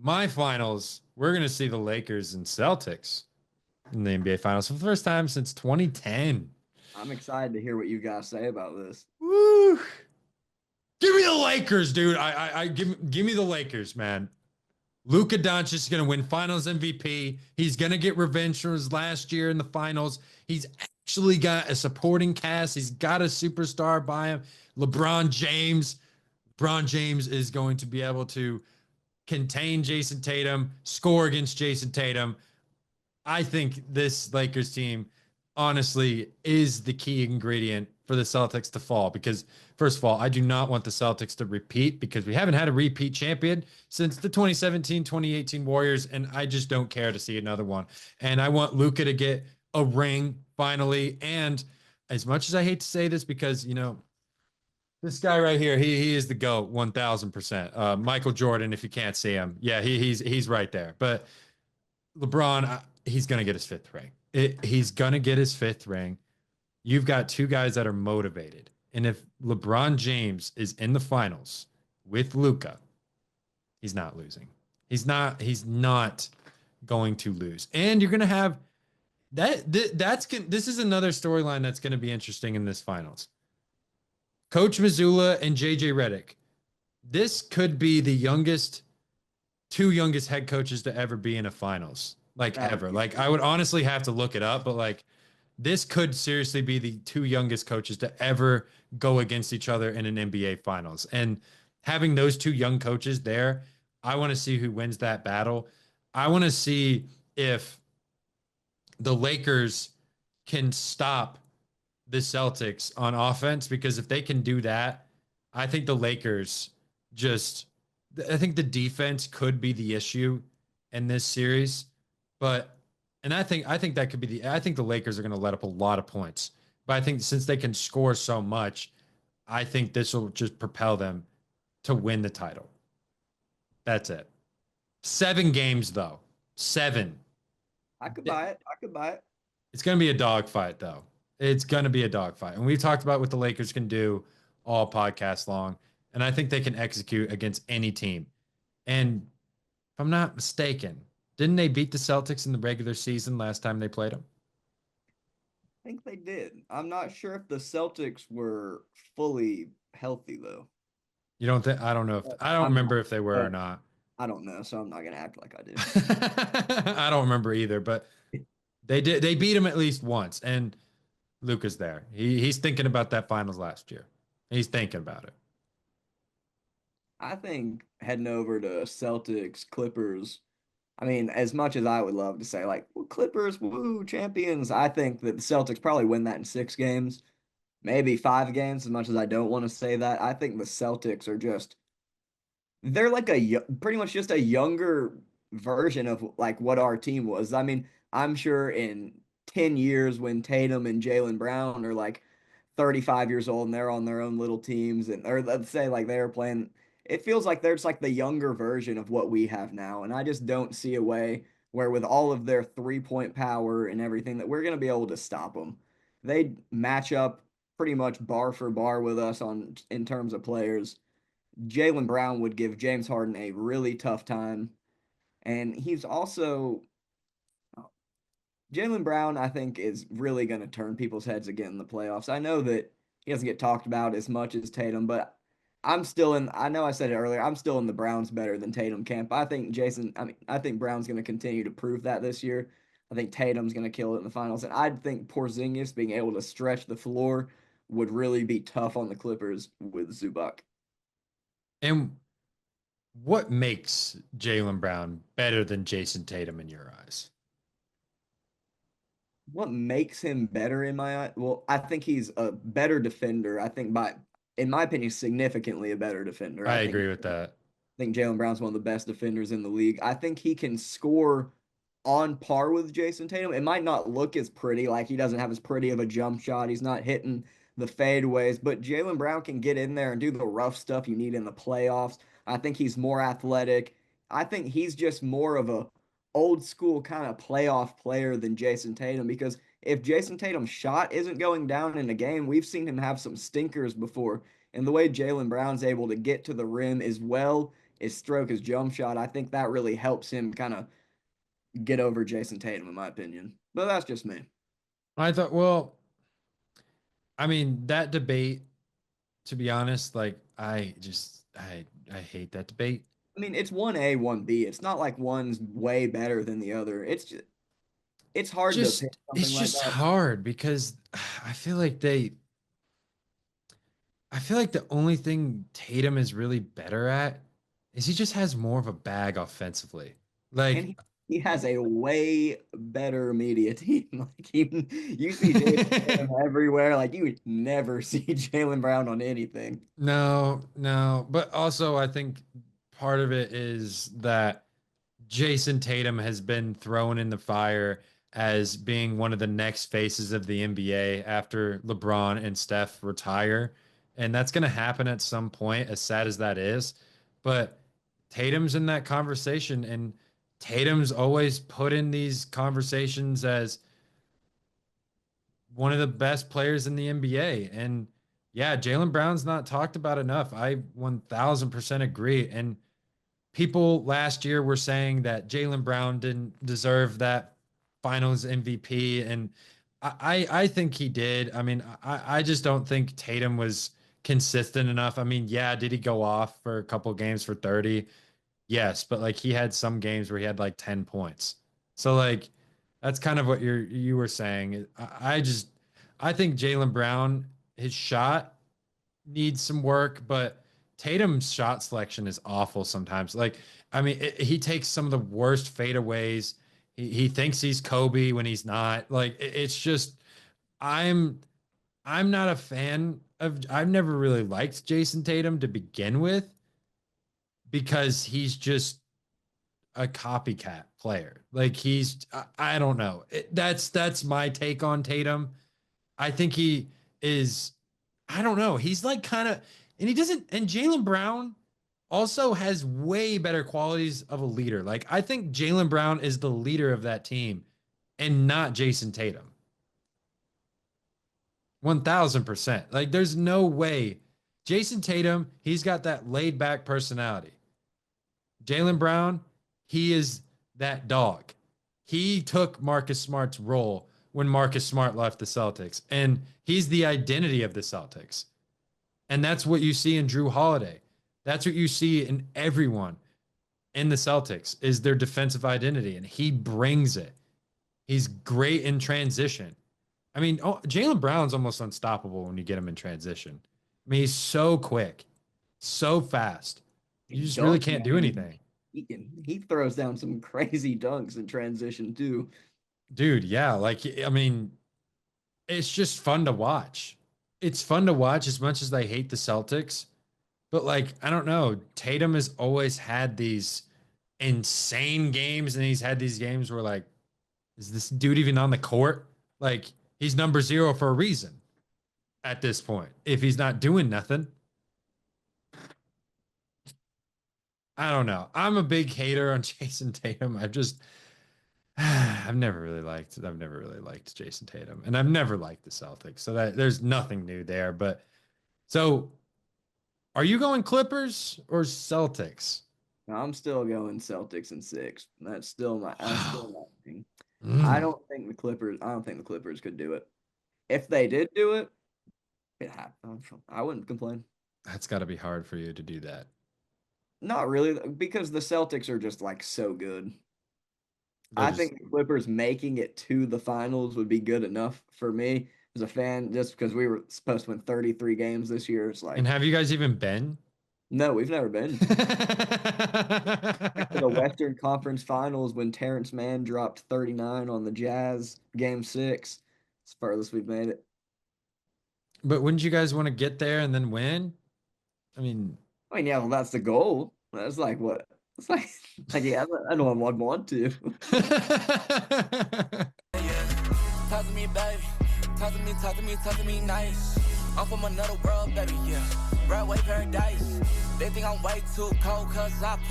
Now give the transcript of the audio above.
My finals, we're going to see the Lakers and Celtics in the NBA Finals for the first time since 2010. I'm excited to hear what you guys say about this. Woo! Give me the Lakers, dude. Give me the Lakers, man. Luka Doncic is going to win Finals MVP. He's going to get revenge from his last year in the Finals. He's actually got a supporting cast. He's got a superstar by him. LeBron James. LeBron James is going to be able to contain Jason Tatum, score against Jason Tatum. I think this Lakers team honestly is the key ingredient for the Celtics to fall because first of all, I do not want the Celtics to repeat because we haven't had a repeat champion since the 2017-2018 Warriors and I just don't care to see another one. And I want Luka to get a ring finally and as much as I hate to say this because, this guy right here, he is the GOAT 1000%. Michael Jordan if you can't see him. Yeah, he's right there. But LeBron, he's going to get his fifth ring. He's going to get his fifth ring. You've got two guys that are motivated. And if LeBron James is in the finals with Luka, he's not losing. He's not going to lose. And you're going to have this is another storyline that's going to be interesting in this finals. Coach Missoula and JJ Redick. This could be the two youngest head coaches to ever be in a finals, like That would ever. be Like I would honestly have to look it up, but like this could seriously be the two youngest coaches to ever go against each other in an NBA finals. And having those two young coaches there, I want to see who wins that battle. I want to see if the Lakers can stop the Celtics on offense because if they can do that, I think the Lakers just I think the defense could be the issue in this series, but and I think that could be I think the Lakers are going to let up a lot of points. But I think since they can score so much, I think this will just propel them to win the title. That's it. 7 games though. 7. I could buy it. I could buy it. It's going to be a dogfight, though. It's going to be a dogfight. And we've talked about what the Lakers can do all podcast long. And I think they can execute against any team. And if I'm not mistaken, didn't they beat the Celtics in the regular season last time they played them? I think they did. I'm not sure if the Celtics were fully healthy though. You don't think? I don't know if I don't I'm remember if they were or uh, not. I don't know, so I'm not gonna act like I do. I don't remember either, but they did. They beat him at least once, and Luka's there. He's thinking about that finals last year. He's thinking about it. I think heading over to Celtics, Clippers. I mean, as much as I would love to say like, well, Clippers, woo, champions, I think that the Celtics probably win that in 6 games, maybe 5 games. As much as I don't want to say that, I think the Celtics are just they're like pretty much just a younger version of like what our team was. I mean, I'm sure in 10 years when Tatum and Jalen Brown are like 35 years old and they're on their own little teams and or let's say like they're playing, it feels like there's like the younger version of what we have now. And I just don't see a way where with all of their 3-point power and everything that we're going to be able to stop them. They match up pretty much bar for bar with us on in terms of players. Jalen Brown would give James Harden a really tough time. And he's also Jalen Brown, I think, is really going to turn people's heads again in the playoffs. I know that he doesn't get talked about as much as Tatum, but I know I said it earlier, I'm still in the Browns better than Tatum camp. I think Brown's going to continue to prove that this year. I think Tatum's going to kill it in the finals. And I think Porzingis being able to stretch the floor would really be tough on the Clippers with Zubac. And what makes Jalen Brown better than Jason Tatum in your eyes? What makes him better in my eye? Well, I think he's a better defender. In my opinion, significantly a better defender. I agree with that. I think Jalen Brown's one of the best defenders in the league. I think he can score on par with Jason Tatum. It might not look as pretty, like he doesn't have as pretty of a jump shot. He's not hitting the fadeaways, but Jalen Brown can get in there and do the rough stuff you need in the playoffs. I think he's more athletic. I think he's just more of a old school kind of playoff player than Jason Tatum because if Jason Tatum's shot isn't going down in a game, we've seen him have some stinkers before. And the way Jalen Brown's able to get to the rim as well his stroke, his jump shot. I think that really helps him kind of get over Jason Tatum, in my opinion. But that's just me. I thought, well, I mean, that debate, to be honest, like I hate that debate. I mean, it's one A, one B. It's not like one's way better than the other. It's hard to pick Just something it's like just that. hard because I feel like I feel like the only thing Tatum is really better at is he just has more of a bag offensively. And Like he has a way better media team. Like you see Jalen Tatum everywhere. Like you would never see Jalen Brown on anything. no, no, but also I think part of it is that Jason Tatum has been thrown in the fire as being one of the next faces of the NBA after LeBron and Steph retire. And that's going to happen at some point, as sad as that is. But Tatum's in that conversation, and Tatum's always put in these conversations as one of the best players in the NBA. And yeah, Jalen Brown's not talked about enough. I 1000% agree. And people last year were saying that Jalen Brown didn't deserve that finals MVP. And I think he did. I mean, I just don't think Tatum was consistent enough. I mean, yeah, did he go off for a couple games for 30? Yes, but like he had some games where he had like 10 points. So like that's kind of what you were saying. I think Jalen Brown, his shot needs some work, but Tatum's shot selection is awful sometimes. Like, I mean, he takes some of the worst fadeaways. He thinks he's Kobe when he's not. Like, it's just I'm I'm not a fan of. I've never really liked Jason Tatum to begin with because he's just a copycat player. Like I don't know. That's my take on Tatum. I think he is, I don't know. He's like kind of, and he doesn't, and Jalen Brown also has way better qualities of a leader. Like, I think Jalen Brown is the leader of that team and not Jason Tatum. 1000%. Like, there's no way. Jason Tatum, he's got that laid back personality. Jalen Brown, he is that dog. He took Marcus Smart's role when Marcus Smart left the Celtics, and he's the identity of the Celtics. And that's what you see in Drew Holiday. That's what you see in everyone in the Celtics is their defensive identity, and he brings it. He's great in transition. I mean, Jalen Brown's almost unstoppable when you get him in transition. I mean, he's so quick, so fast. You And just really dunking, can't I do mean, anything. he throws down some crazy dunks in transition too. Dude, yeah, like I mean, it's just fun to watch. It's fun to watch as much as I hate the Celtics. But like, I don't know. Tatum has always had these insane games, and he's had these games where like, is this dude even on the court? Like, he's number zero for a reason at this point. If he's not doing nothing, I don't know. I'm a big hater on Jason Tatum. I've never really liked Jason Tatum, and I've never liked the Celtics. So that there's nothing new there. But so are you going Clippers or Celtics? I'm still going Celtics in six. That's still Wow. my thing. Mm, I don't think the Clippers could do it. If they did do it, it happened. I wouldn't complain. that's got to be hard for you to do that. Not really, because the Celtics are just like so good. They're I just. think the Clippers making it to the finals would be good enough for me as a fan, just because we were supposed to win 33 games this year. It's And like, have you guys even been? no, we've never been. Back to the Western Conference Finals when Terrence Mann dropped 39 on the Jazz, game six. It's the furthest we've made it. But wouldn't you guys want to get there and then win? I mean, I mean, yeah, well, that's the goal. That's like what? It's like, like yeah, I don't want to. Talk to me, baby. Talk to me nice. I'm from another world, baby, yeah. Broadway paradise. They think I'm way too cold, cause I put my